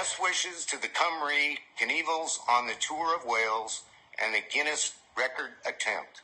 Best wishes to the Cymru Knievels on the Tour of Wales and the Guinness record attempt.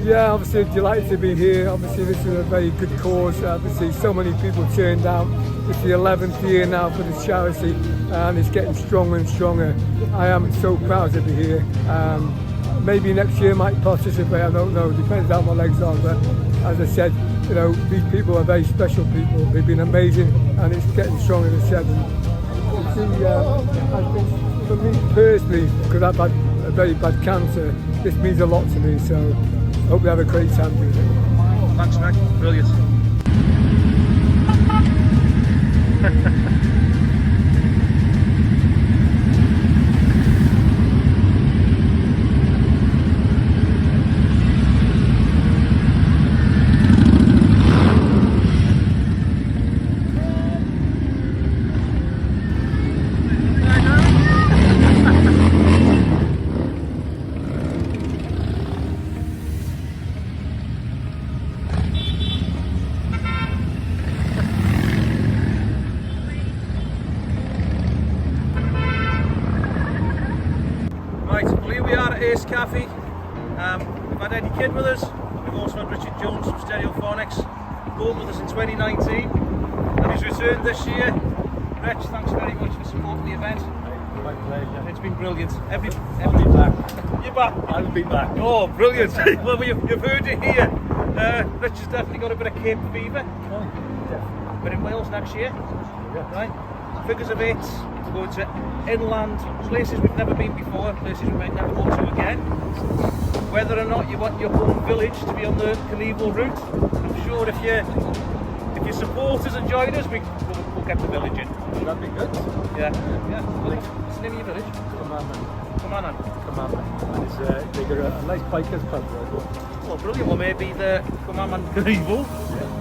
Yeah, obviously delighted to be here. Obviously this is a very good cause. Obviously so many people turned out. It's the 11th year now for this charity and it's getting stronger and stronger. I am so proud to be here. Maybe next year I might participate, I don't know, depends how my legs are, but as I said, you know, these people are very special people. They've been amazing and it's getting stronger, as I said. I think for me personally, because I've had a very bad cancer, this means a lot to me, so I hope you have a great time doing it. Thanks, Mac. Brilliant. Cafe. We've had Eddie Kidd with us, we've also had Richard Jones from Stereophonics, both with us in 2019 and he's returned this year. Rich, thanks very much for supporting the event. My pleasure. It's been brilliant. I'll be back. You're back? I'll be back. Oh, brilliant. Well, you've heard it here. Rich has definitely got a bit of Cape fever. Oh, definitely. We're in Wales next year. Yeah. Right? Figures of 8. We're going to inland, places we've never been before, places we might never go to again. Whether or not you want your home village to be on the Knievel route, I'm sure if your supporters and join us, we'll get the village in. That'd be good. Yeah. What's the name of your village? Cymru. And they got a nice bikers pub there as well. Oh, brilliant. Well, maybe the Macmillan Knievel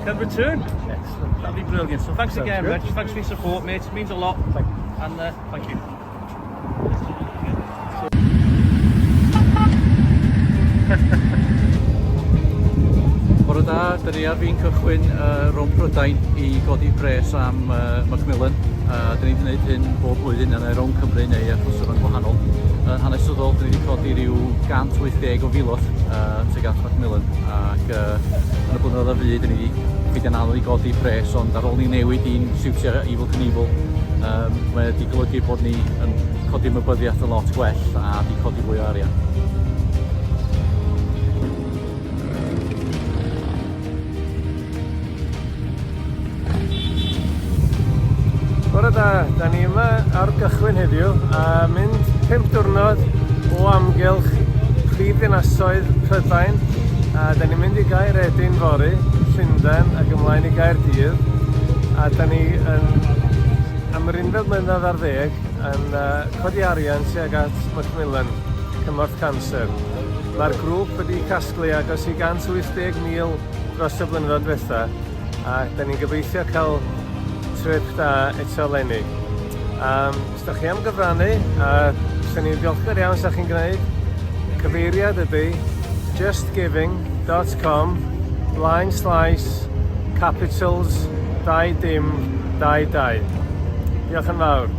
can return. Excellent. That'd be brilliant. So thanks again, good. Rich. Thanks for your support, mate. It means a lot. Thank you. And thank you. Bore da, dyn ni ar fi'n cychwyn rhwng Prydain I godi pres am Macmillan. Dyn ni wedi gwneud hyn bob blwyddyn yn rhwng Cymru neu achos yn gwahanol. Yn hanesyddol, dyn ni wedi codi rhyw 180 o filodd tuag at Macmillan. Ac yn y blynyddoedd o fyd, dyn ni wedi ffeindio anodd I godi pres, ond ar ôl ni newid i'n siwtio Evil Knievel, mae wedi golygu bod ni yn codi ymwybyddiaeth yn lot gwell a wedi codi fwy o arian. Bore da, da ni yma ar gychwyn heddiw a mynd 5 diwrnod o amgylch prif ddinasoedd Prydain a da ni'n mynd I Gaer Edyn fory, Llundain ac ymlaen I Gaerdydd a da ni yn am yr unfed mlynedd ar ddeg yn codi arian tuag at Macmillan Cancer. Mae'r grŵp wedi casglu agos i 180,000 dros y blynyddoedd diwetha, a da ni'n gobeithio cael trip da eto leni. Os da chi am gyfrannu, os da ni'n diolchgar iawn os da chi'n gwneud, cyfeiriad ydy justgiving.com/capitals 2222. Diolch yn fawr.